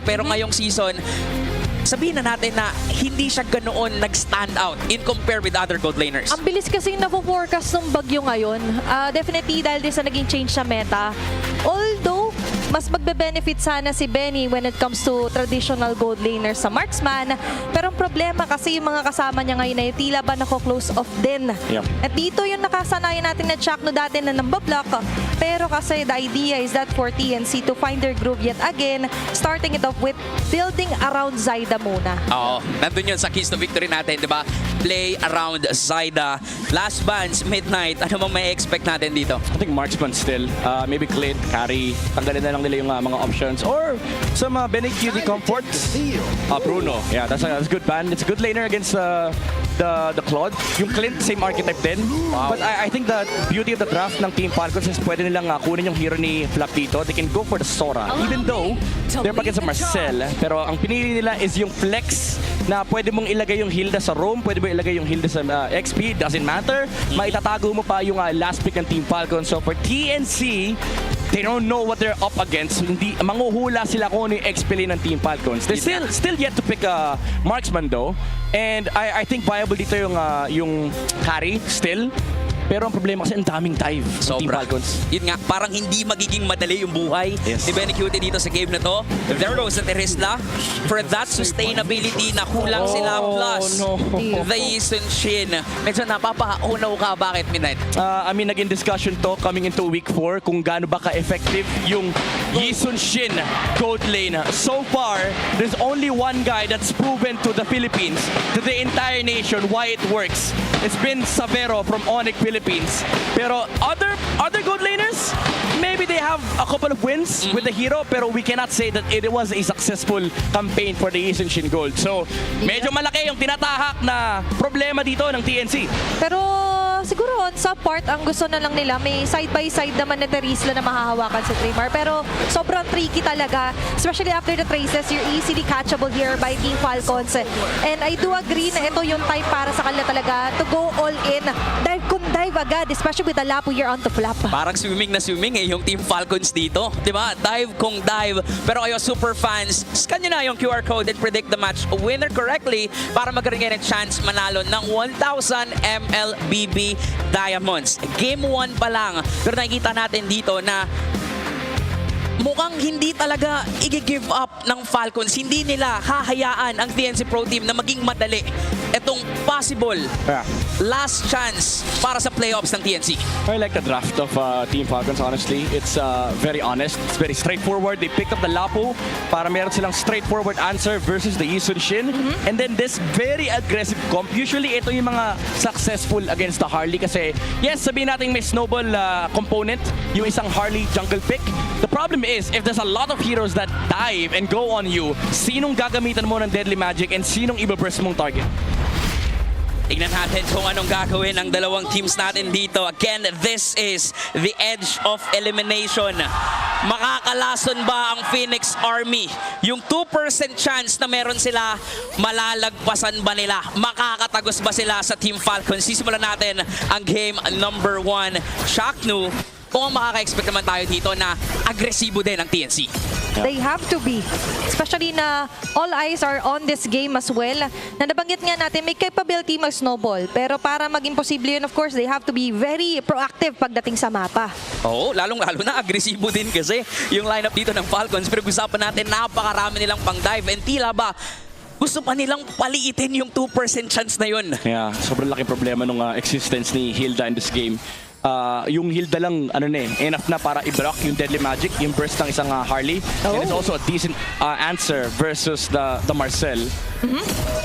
Pero ngayong season, sabihin na natin na hindi siya ganoon nag-stand out in compare with other gold laners. Ang bilis kasing na-forecast ng bagyo ngayon. Definitely dahil din sa naging change sa meta. Although, mas magbe-benefit sana si Benny when it comes to traditional gold laners sa marksman. Pero ang problema kasi yung mga kasama niya ngayon ay tila ba nako-close off din. Yep. At dito yung nakasanayan natin na Chakno dati na nambablock. Pero kasi the idea is that for TNC to find their groove yet again, starting it off with building around Zyda muna. Oo, nandun yun sa keys to victory natin, di ba? Play around Zyda. Last bans, Midnight. Ano bang may expect natin dito? I think marksman still. Maybe Clint, carry. Tanggalin na lang nila yung mga options. Or some Benny QD comfort. Bruno. Yeah, that's a good ban. It's a good laner against the Claude. Yung Clint, same archetype din. Wow. But I think the beauty of the draft ng Team Falcons is pwede nilang kunin yung hero ni Flap dito. They can go for the Sora. Even though they're up against a Marcel. Pero ang pinili nila is yung flex na pwede mong ilagay yung Hilda sa roam, pwede mo ilagay yung Hilda sa XP. Doesn't matter. Maitatago mo pa yung last pick ng Team Falcons. So for TNC, they don't know what they're up against. Hindi manguhula sila kung ano yung XP lane ng Team Falcons. They still yet to pick a marksman though. And I think viable dito yung carry still. Pero ang problema kasi ang daming dive ng Team Sobra. Falcons. Yun nga, parang hindi magiging madali yung buhay Yes. ni Benny QT dito sa game na to. There goes the Terisla for that sustainability na kulang sila plus no. the Yisun Shin. Medyo napapaunaw ka. Bakit, Midnight? I mean, naging discussion to coming into week 4 kung gaano ba ka-effective yung Yisun Shin gold lane. So far, there's only one guy that's proven to the Philippines, to the entire nation, why it works. It's been Savero from Onyx Philippines. Pero other gold laners, maybe they have a couple of wins with the hero, pero we cannot say that it was a successful campaign for the Yisun Shin Gold. So, medyo malaki yung tinatahak na problema dito ng TNC. Pero siguro on sa part, ang gusto na lang nila, may side-by-side naman na Terisla na mahahawakan sa Trimar. Pero sobrang tricky talaga, especially after the traces, you're easily catchable here by Team Falcons. And I do agree na ito yung type para sa kanila talaga to go all in. Dive kung dive agad, especially with the Lapu here on to Flap. Parang swimming na swimming yung Team Falcons dito. Diba? Dive kung dive. Pero kayo super fans, scan nyo na yung QR code and predict the match winner correctly para magkaroon kayo ng chance manalo ng 1,000 MLBB Diamonds. Game 1 pa lang. Pero nakikita natin dito na mukhang hindi talaga i-give up ng Falcons. Hindi nila hahayaan ang TNC Pro Team na maging madali itong possible last chance para sa playoffs ng TNC. I like the draft of Team Falcons, honestly. It's very honest. It's very straightforward. They picked up the Lapu para meron silang straightforward answer versus the Yisun Shin. And then this very aggressive comp. Usually, ito yung mga successful against the Harley kasi, yes, sabihin natin may snowball component, yung isang Harley jungle pick. The problem is, if there's a lot of heroes that dive and go on you, sinong gagamitan mo ng Deadly Magic and sinong ibaburst mong target? Tignan natin kung anong gagawin ng dalawang teams natin dito. Again, this is the edge of elimination. Makakalason ba ang Phoenix Army? Yung 2% chance na meron sila, malalagpasan ba nila? Makakatagos ba sila sa Team Falcons? Sisimulan natin ang game number 1. Chakno, kung makaka-expect naman tayo dito na agresibo din ang TNC. They have to be. Especially na all eyes are on this game as well. Na nabanggit nga natin, may capability mag-snowball. Pero para maging posible yun, of course, they have to be very proactive pagdating sa mapa. Oo, lalong-lalo na agresibo din kasi yung lineup dito ng Falcons. Pero usapan natin, napakarami nilang pang-dive. And tila ba, gusto pa nilang paliitin yung 2% chance na yun. Yeah, sobrang laking problema ng existence ni Hilda in this game. Yung Hilda lang, enough na para i-block yung Deadly Magic, yung burst ng isang Harley. And it's also a decent answer versus the Marcel.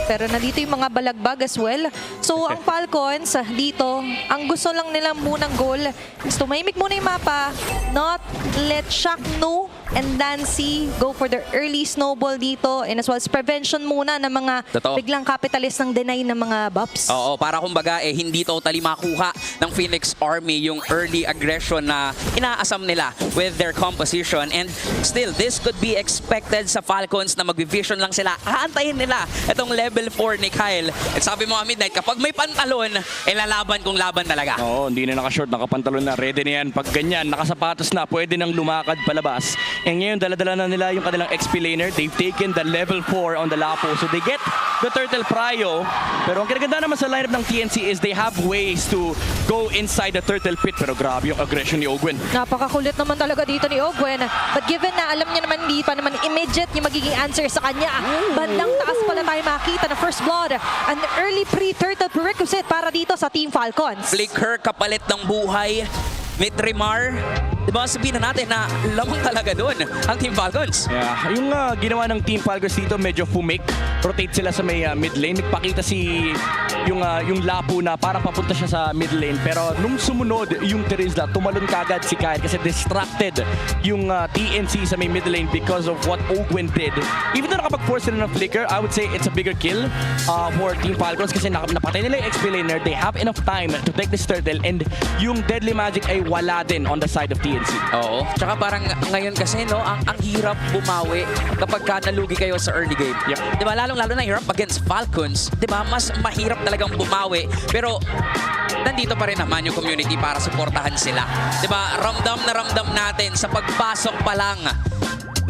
Pero nandito yung mga balagbag as well. So, ang Falcons dito, ang gusto lang nila munang goal is tumahimik muna yung mapa, not let Chakno and Nancy go for their early snowball dito, and as well as prevention muna ng mga Totoo. biglang capitalist ng deny ng mga buffs. Oo, para kumbaga hindi totally makuha ng Phoenix Army yung early aggression na inaasam nila with their composition. And still, this could be expected sa Falcons na mag-vision lang sila. Haantayin nila itong level 4 ni Kyle. At sabi mo Midnight, kapag may pantalon, lalaban kung laban talaga. Oo, hindi na naka-short, nakapantalon na. Ready na yan. Pag ganyan, nakasapatos na, pwede nang lumakad palabas. And ngayon, dala-dala na nila yung kanilang XP laner. They've taken the level 4 on the Lapo. So they get the Turtle Prio. Pero ang kinaganda naman sa lineup ng TNC is they have ways to go inside the Turtle Pit. Pero grabe yung aggression ni Ogwen. Napakakulit naman talaga dito ni Ogwen. But given na alam niya naman hindi pa naman immediate yung magiging answer sa kanya, bandang taas pala tayo makita na first blood. An early pre-turtle prerequisite para dito sa Team Falcons. Flicker, kapalit ng buhay. Mitrimar. Diba sabihin na natin na lamang talaga doon ang Team Falcons. Yeah, yung ginawa ng Team Falcons dito medyo fumake. Rotate sila sa may mid lane. Nagpakita yung Lapu na parang papunta siya sa mid lane. Pero nung sumunod yung Terizla, tumalon kagad si Kyle kasi distracted yung TNC sa may mid lane because of what Ogwen did. Even though nakapag-force sila ng flicker, I would say it's a bigger kill for Team Falcons kasi napatay nila yung XP laner. They have enough time to take this turtle and yung Deadly Magic ay wala din on the side of TNC. Oo. Tsaka parang ngayon kasi, no, ang hirap bumawi kapag ka nalugi kayo sa early game. Yep. Diba? Lalong-lalo na hirap against Falcons. Diba? Mas mahirap talagang bumawi. Pero nandito pa rin naman yung community para suportahan sila. Diba? Ramdam na ramdam natin sa pagpasok pa lang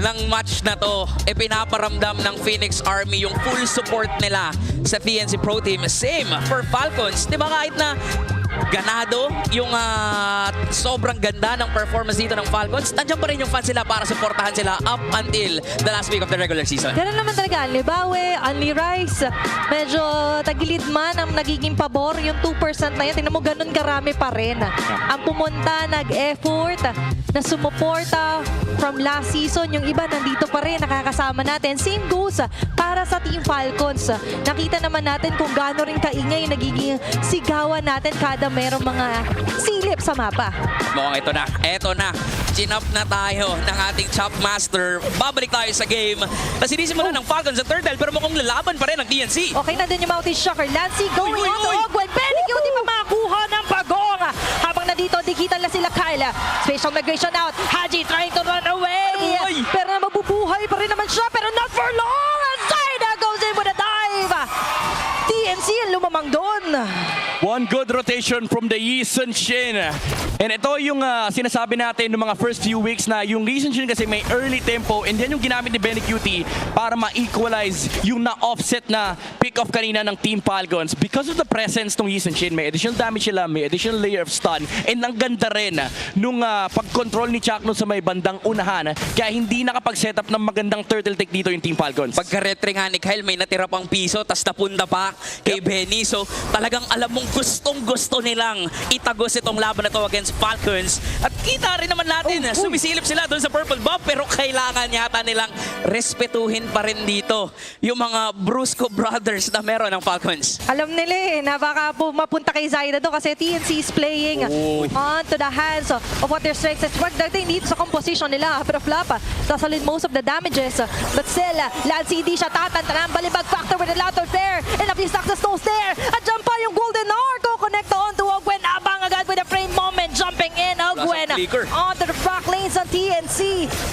ng match na to, pinaparamdam ng Phoenix Army yung full support nila sa TNC Pro Team. Same for Falcons. Diba kahit na ganado yung sobrang ganda ng performance dito ng Falcons, nandiyan pa rin yung fans sila para suportahan sila up until the last week of the regular season. Ganun naman talaga, Only Bawe, Only Rice, medyo tagilid man ang nagiging pabor, yung 2% na yan, tingnan mo ganun karami pa rin. Ang pumunta, nag-effort, na sumuporta from last season, yung iba nandito pa rin, nakakasama natin. Same goes para sa Team Falcons. Nakita naman natin kung gaano rin kaingay yung nagiging sigawan natin kada merong mga silip sa mapa. Mukhang ito na. Chinap na tayo ng ating Chop Master. Babalik tayo sa game. Nasinisimulan ng Falcons sa Turtle pero mukhang lalaban pa rin ang TNC. Okay na din yung Mountain Shocker. Lancy going Uy, uy, on to uy! Ogwen. Pwede yung di pa makakuha ng pagong. Habang na dito, dikitan na sila Kyle. Spatial migration out. Haji trying to run away. Uy! Pero mabubuhay pa rin naman siya. Pero not for long. And Zaida goes in with a dive. TNC ang lumamang doon. One good rotation from the Yi Sun Shin. And ito yung sinasabi natin ng mga first few weeks na yung Yi Sun Shin kasi may early tempo and yan yung ginamit ni Benny QT para ma-equalize yung na-offset na pick-off kanina ng Team Falcons. Because of the presence ng Yi Sun Shin, may additional damage sila, may additional layer of stun, and ang ganda rin nung pag-control ni Chakno sa may bandang unahan kaya hindi nakapag-setup ng magandang turtle take dito yung Team Falcons. Pagka-retry nga ni Kyle, may natira pang piso tas napunta pa kay Benny. So talagang alam mong gustong-gusto nilang itagos itong laban na to against Falcons. At kita rin naman natin, sumisilip sila doon sa purple buff pero kailangan yata nilang respetuhin pa rin dito yung mga Brusco brothers na meron ng Falcons. Alam nila na baka mapunta kay Zaida doon kasi TNC is playing onto the hands of what their strengths is. Pagdating dito sa composition nila, pero flop, sasalin most of the damages. But still, Lancy hindi siya tatantanan. Balibag factor with a lot of flare. And up yung success nose there. At dyan pa yung Golden Orc. Connect on to Ogwen. Abang agad with a frame moment. Jumping in, Ogwen. Onto the back lanes ng TNC.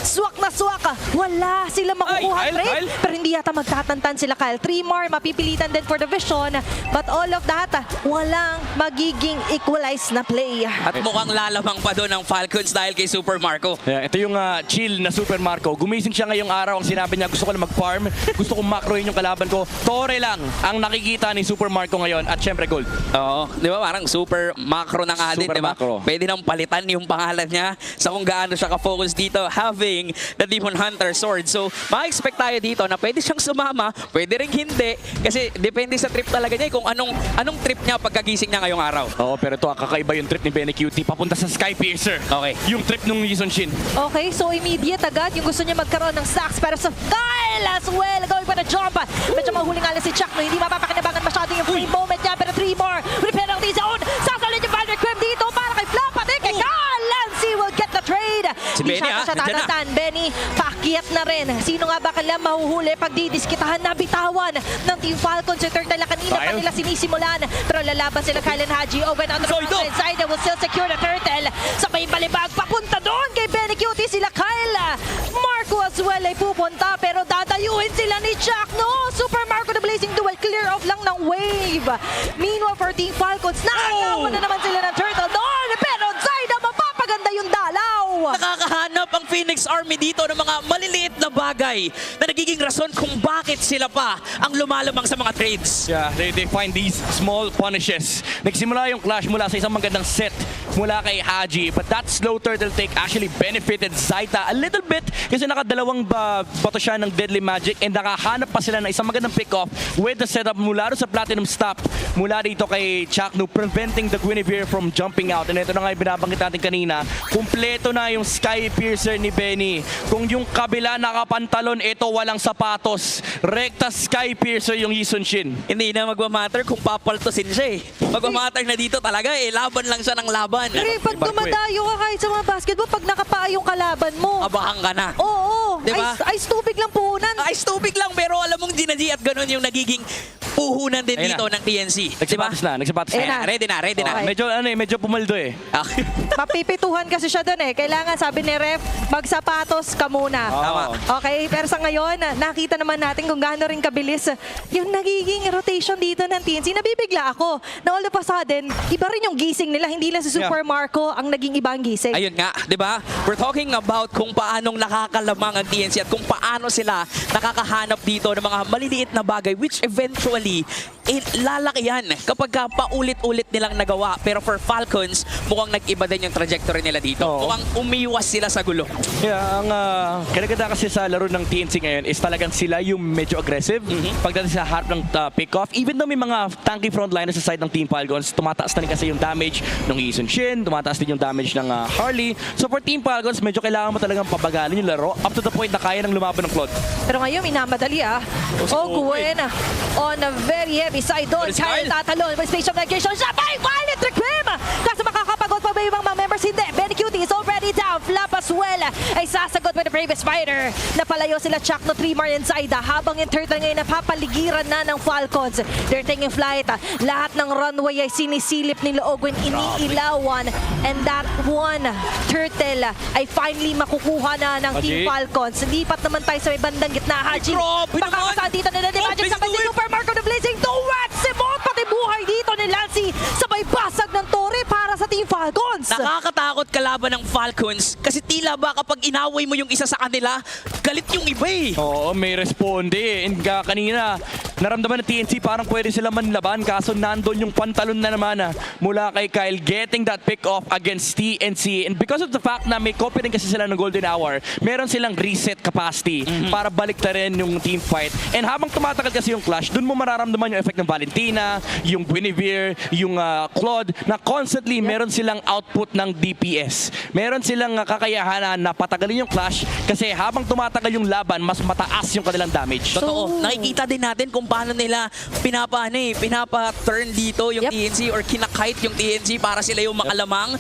Swak na swak. Wala sila makukuha Kyle, frame. Kyle. Pero hindi yata magtatantan sila Kyle. 3 more, mapipilitan din for the vision. But all of that, walang magiging equalized na play. At mukhang lalamang pa doon ang Falcons dahil kay Super Marco. Yeah, ito yung chill na Super Marco. Gumising siya ngayong araw. Ang sinabi niya, gusto ko lang mag-farm. Gusto kong macroin yung kalaban ko. Tore lang ang nakikita ni Super Marco ngayon. At syempre, gold. Oo, di ba parang super macro na nga din, Super di ba? macro. Pwede nang palitan yung pangalan niya sa kung gaano siya ka-focus dito having the Demon Hunter sword. So, ma-expect tayo dito na pwede siyang sumama, pwede ring hindi kasi depende sa trip talaga niya kung anong trip niya pagkagising niya ngayong araw. Oo, pero ito, kakaiba yung trip ni Benny QT. Papunta sa Sky Piercer. Okay. Yung trip nung Yi Sun Shin. Okay, so immediate agad yung gusto niya magkaroon ng stacks para sa Kyle as well. Going for the jump. Medyo mahuling alas si Chuck, no? Hindi mapapakinabangan masyado yung free moment niya, pero 3 more with penalty zone. Sasalin yung Valor Quim dito para kay Flop at kay Kyle. Lancy will get the trade. Si Di Benny, siya nandiyan na. tatantan. Benny, paakyat na rin. Sino nga ba kailan mahuhuli pag didiskitahan na bitawan ng Team Falcons? Yung turtle na kanina pa nila sinisimulan. Pero lalaban sila Kyle and Haji. Owen on the front Zoido! inside. They will still secure the turtle. Sa may balibag, papunta doon kay Benny Cutie sila Kyle. Marco as well ay pupunta pero dadayuhin sila ni Jack. No, Super Marco the Blazing Duel. Clear off lang ng wave. Meanwhile for Team Falcons, naagawan na naman sila ng turtle doon. Pero Zaida, mapapaganda yung dalaw. Nakakahanap ang Phoenix Army dito ng mga maliliit na bagay na nagiging rason kung bakit sila pa ang lumalamang sa mga trades. Yeah, they find these small punishes. Nagsimula yung clash mula sa isang magandang set mula kay Haji, but that slow turtle take actually benefited Zaita a little bit kasi nakadalawang bato siya ng Deadly Magic and nakahanap pa sila ng isang magandang pick-off with the setup mula sa Platinum Stop mula dito kay Chaknu, preventing the Guinevere from jumping out. And ito na nga yung binabanggit natin kanina, kumpleto na yung Sky Piercer ni Benny. Kung yung kabila nakapantalon, ito walang sapatos. Rekta Sky Piercer yung Yisun Shin. Hindi na magmamatter kung papaltosin siya eh. Magmamatter na dito talaga eh. Laban lang siya ng laban. Pero pag dumadayo ka kahit sa mga basketball, pag nakapaa yung kalaban mo. Abahan ka na. Oo, Diba? Ice tubig lang puhunan. Ice tubig lang pero alam mong Ginaji at ganun yung nagiging puhunan din Ayun dito na. ng TNC. Nagsapatos na, nagsapatos Ayun na. na. Ready na, ready na. Okay. Medyo pumaldo eh. Okay. Mapipituhan kasi siya doon eh. Kailangan, sabi ni Ref, magsapatos ka muna. Tama. Okay, pero sa ngayon, nakita naman natin kung gaano rin kabilis yung nagiging rotation dito ng TNC. Nabibigla ako na all of a sudden, iba rin yung gising nila. Hindi lang si Super Marco ang naging ibang gising. Ayun nga, 'di ba? We're talking about kung paanong nakakalamang ang TNC at kung paano sila nakakahanap dito ng mga maliliit na bagay which eventually lalaki yan kapag paulit-ulit nilang nagawa. Pero for Falcons, mukhang nag-iba din yung trajectory nila dito. Oo. Mukhang umiwas sila sa gulo. Yeah, ang kinaganda kasi sa laro ng TNC ngayon is talagang sila yung medyo aggressive pagdating sa harap ng pick-off. Even though may mga tanky frontliners sa side ng Team Falcons, tumataas na rin kasi yung damage ng Yisun Shin, tumataas din yung damage ng Harley. So for Team Falcons, medyo kailangan mo talagang pabagalin yung laro up to the point na kaya ng lumaban ng Claude. Pero ngayon, minamadali Ogwen on a very heavy side doon. What is Kyle Kyle? tatalon with station negation. Siya by Violet Requiem! Kaso makakapagod pa ba yung mga members? Hindi. Benny Cutie is already down. Flap as well ay sasagot with the Bravest Fighter. Napalayo sila Chakno, Tremar and Zaida habang yung turtle ngayon napapaligiran na ng Falcons. They're taking flight. Lahat ng runway ay sinisilip ni Ogwen, iniilawan. And that one turtle ay finally makukuha na ng Haji. Team Falcons. Lipat naman tayo sa may bandang gitna. Haji, grabe naman. makakasaan dito nila ni Magic Grabe sabay si si Super Marco na Blazing Duet. Simon, pati buhay dito ni Lancy sabay basag ng tore para sa Team Falcons. Nakakatakot kalaban ng Falcons kasi tila ba kapag inaway mo yung isa sa kanila, galit yung iba eh. Oo, may responde eh. And kanina, naramdaman ng TNC parang pwede sila manlaban kaso nandun yung pantalon na naman mula kay Kyle getting that pick off against TNC. And because of the fact na may copy rin kasi sila ng Golden Hour, meron silang reset capacity para balik na rin yung team fight. And habang tumatagal kasi yung clash, dun mo mararamdaman yung effect ng Valentina, yung Guinevere, yung Claude, na constantly meron silang output ng DPS. Meron silang kakayahan na patagalin yung clash kasi habang tumatagal yung laban, mas mataas yung kanilang damage. Totoo. Nakikita din natin kung paano nila pinapa-turn dito yung Yep. TNC or kinakite yung TNC para sila yung makalamang.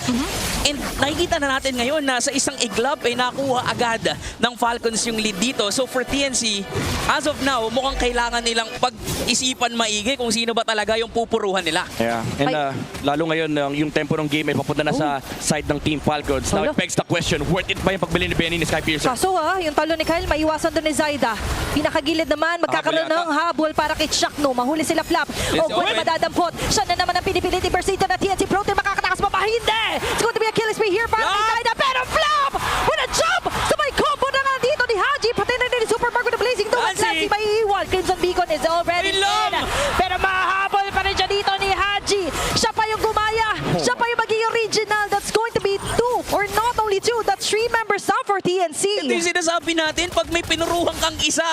And nakikita na natin ngayon na sa isang iglap ay nakuha agad ng Falcons yung lead dito. So for TNC, as of now, mukhang kailangan nilang pag-isipan maigi kung sino ba talaga yung pupuruhan nila. Yeah. And lalo ngayon, yung tempo ng game ay papunta na sa side ng Team Falcons. Now Hello? it begs the question, worth it ba yung pagbili ni Benny ni Sky Piercer? Kaso yung talo ni Kyle, maiwasan doon ni Zaida. Pinakagilid naman, magkakaroon Habol ng habol para kay Chakno. Mahuli sila Flap. Ogwen madadampot. Siya na naman ang pinipilit ni Versito na TNC Protein. Makakatakas pa ba? Hindi! It's going to be a kill spree here para kay Flap! Zaida. Pero Flap! With a jump! Sabay combo na nga dito ni Haji. Pati na din ni Super Marco na Blazing Duet. Lancy! Lancy may iwan. Crimson Beacon is already Ilong! in. Pero mahabol pa rin siya dito ni Haji. Siya pa yung gumaya. Siya pa yung maging original. That's going to be 2 or not only 2. That's 3 members now for TNC. Ito yung sinasabi natin, pag may pinuruhan kang isa,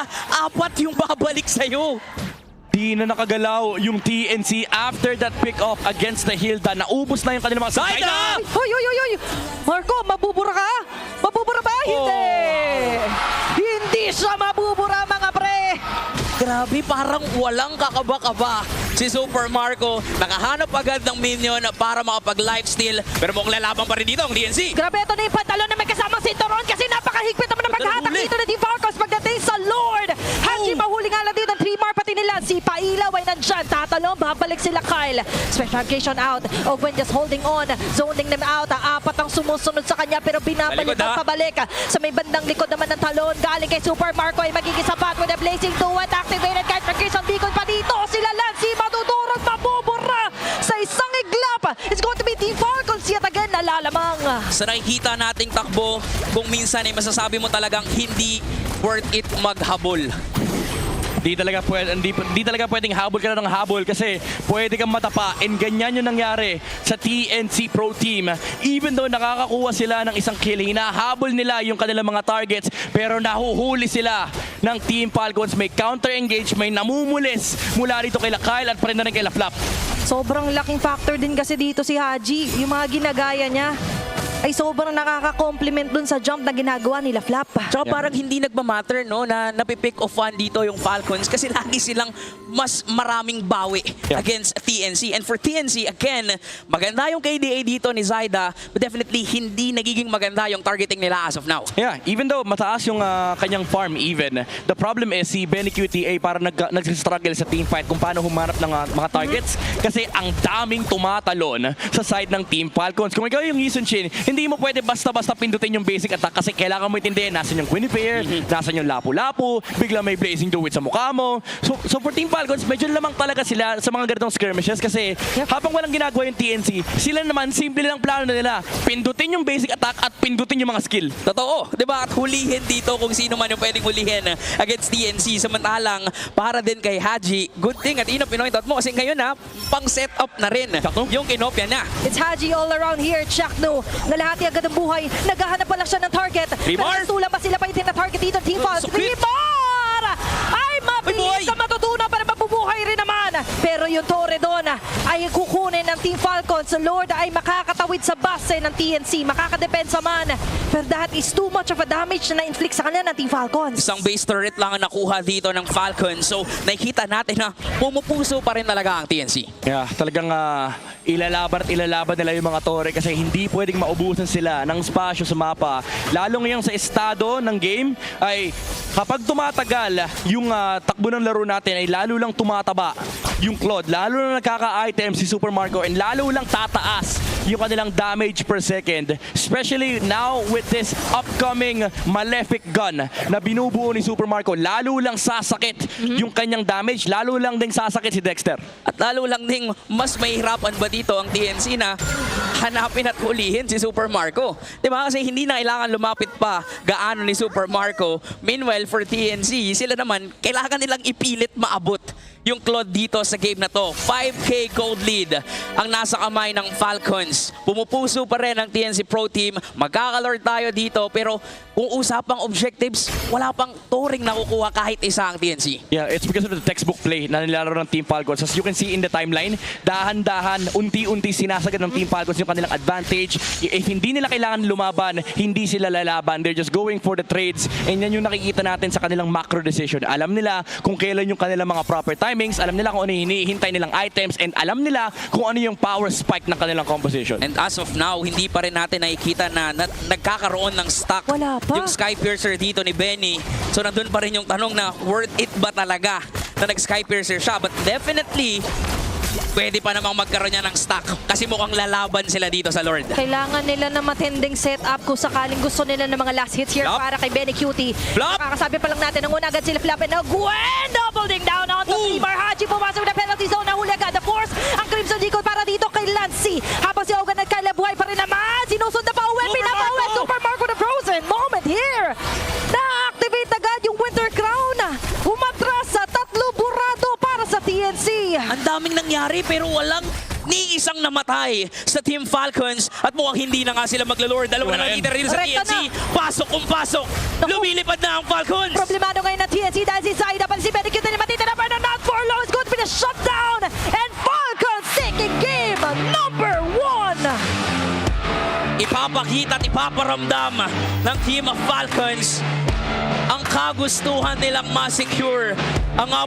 4 yung babalik sa'yo. Di na nakagalaw yung TNC after that pick-off against the Hilda. Naubos na yung kanilang mga Zaida! Hoy, hoy, hoy, hoy! Marco, mabubura ka? Mabubura ba? Hindi! Hindi siya mabubura, mga pre! Grabe, parang walang kakaba-kaba si Super Marco. Nakahanap agad ng minion para makapag-lifesteal. Pero mukhang lalaban pa rin dito ang DNC. Grabe, ito na yung pantalon na may kasamang sinturon kasi napakahigpit naman ng paghahatak Huli. dito ng Team Falcons pagdating sa Lord. Haji, mahuli nga lang dito ng 3 par pati nila. Si Pailaw ay nandyan. Tatalong, babalik sila Kyle. Special application out. Ogwen just holding on. Zoning them out. 4 ang sumusunod sa kanya pero binabalik Talikod, at pabalik. Sa may bandang likod naman ng talon. Galing kay Super Marco ay magiging sapat with a blazing duet. Activated kahit for Christian Beacon pa dito. Sila Lancy matudurog, mabubura sa isang iglap. It's going to be Team Falcons yet again nalalamang. Sa nakikita nating takbo, kung minsan ay masasabi mo talagang hindi worth it maghabol. Di talaga pwedeng habol ka na ng habol kasi pwede kang matapa, and ganyan yung nangyari sa TNC Pro Team. Even though nakakakuha sila ng isang kill, hinahabol nila yung kanilang mga targets, pero nahuhuli sila ng Team Falcons. May counter-engage, may namumulis mula dito kay Kyle at pa rin na rin kay Flap. Sobrang laking factor din kasi dito si Haji. Yung mga ginagaya niya ay sobrang nakaka-compliment dun sa jump na ginagawa nila Flap. Tsaka parang hindi nagmamatter, no, na napipick off one dito yung Falcons kasi lagi silang mas maraming bawi against TNC. And for TNC, again, maganda yung KDA dito ni Zyda, but definitely hindi nagiging maganda yung targeting nila as of now. Yeah, even though mataas yung kanyang farm even, the problem is si Benny QTA para nag-struggle sa team fight kung paano humanap ng mga targets kasi ang daming tumatalon sa side ng Team Falcons. Kung ikaw yung Yisun Shin, hindi mo pwede basta-basta pindutin yung basic attack kasi kailangan mo intindihin nasan yung Quinifair, nasan yung Lapu-Lapu, bigla may Blazing Druid sa mukha mo. So for Team Falcons, medyo lamang talaga sila sa mga ganitong skirmishes kasi habang walang ginagawa yung TNC, sila naman simple lang plano na nila. Pindutin yung basic attack at pindutin yung mga skill. Totoo, di ba? At hulihin dito kung sino man yung pwedeng hulihin against TNC. Samantalang, para din kay Haji, good thing at pinoint out mo kasi ngayon pang set up na rin yung kinopya niya. It's Haji all around here. Chakno, nalahati agad ang buhay. Naghahanap pa lang siya ng target. Rimar! Pero tulang pa sila pa itin na target dito. Team Falcons. Rimar! Ay, mabilis sa matutunan para mabubuhay rin naman. Pero yung Torre doon ay kukunin ng Team Falcons. Lord ay makakatawid sa base ng TNC. Makakadepensa man. Pero that is too much of a damage na na-inflict sa kanila ng Team Falcons. Isang base turret lang ang nakuha dito ng Falcons. So, nakikita natin na pumupuso pa rin talaga ang TNC. Yeah, talagang ilalaban nila yung mga Torre kasi hindi pwedeng maubusan sila ng spasyo sa mapa. Lalo ngayon sa estado ng game ay kapag tumatagal yung takbo ng laro natin ay lalo lang tumataba yung Claude. Lalo lang nagkaka-item si Super Marco and lalo lang tataas yung kanilang damage per second. Especially now with this upcoming Malefic gun na binubuo ni Super Marco. Lalo lang sasakit yung kanyang damage. Lalo lang ding sasakit si Dexter. At lalo lang ding mas mahihirapan ba dito ang TNC na hanapin at hulihin si Super Marco. Diba? Kasi hindi na kailangan lumapit pa gaano ni Super Marco. Meanwhile, for TNC, sila naman, kailangan nilang ipilit maabot yung Claude dito sa game na to. 5K gold lead ang nasa kamay ng Falcons. Pumupuso pa rin ang TNC Pro Team. Magkakalord tayo dito pero kung usapang objectives, wala pang touring nakukuha kahit isa ang TNC. Yeah, it's because of the textbook play na nilalaro ng Team Falcons. As you can see in the timeline, dahan-dahan, unti-unti sinasagad ng Team Falcons yung kanilang advantage. If hindi nila kailangan lumaban, hindi sila lalaban. They're just going for the trades. And yan yung nakikita natin sa kanilang macro decision. Alam nila kung kailan yung kanilang mga proper timings, alam nila kung ano yung hinihintay nilang items, and alam nila kung ano yung power spike ng kanilang composition. And as of now, hindi pa rin natin nakikita na nagkakaroon ng stock Wala pa. yung Sky Piercer dito ni Benny. So nandun pa rin yung tanong na worth it ba talaga na nag-Sky Piercer siya? But definitely, pwede pa namang magkaroon niya ng stock kasi mukhang lalaban sila dito sa Lord. Kailangan nila na matinding setup kung sakaling gusto nila ng mga last hits here Flop. para kay Benny Cutie. Flop. Kakasabi pa lang natin, ang una agad sila Flop and Gwen doubling down on the Rimar. Haji pumasok na penalty zone, nahuli agad the force. Ang Crimson Deacon para dito kay Lancy. Habang si Ogan at Kyle buhay pa rin naman. Sinusunda pa uwi, pinapauwi. Super Marco the frozen moment here. Na-activate agad yung Winter Crown. Umatras sa 3 burado para sa TNC. Ang daming nangyari pero walang ni isang namatay sa Team Falcons at mukhang hindi na nga sila maglalord. Dalawa na leader dito sa Rekta TNC. Pasok kung pasok. Naku. Lumilipad na ang Falcons. Problemado ngayon ng TNC dahil si Zyda pa si Medikit na matitira pa na not for long. It's good for the shutdown. And Falcons taking game number 1. Ipapakita at ipaparamdam ng Team of Falcons ang kagustuhan nilang ma-secure ang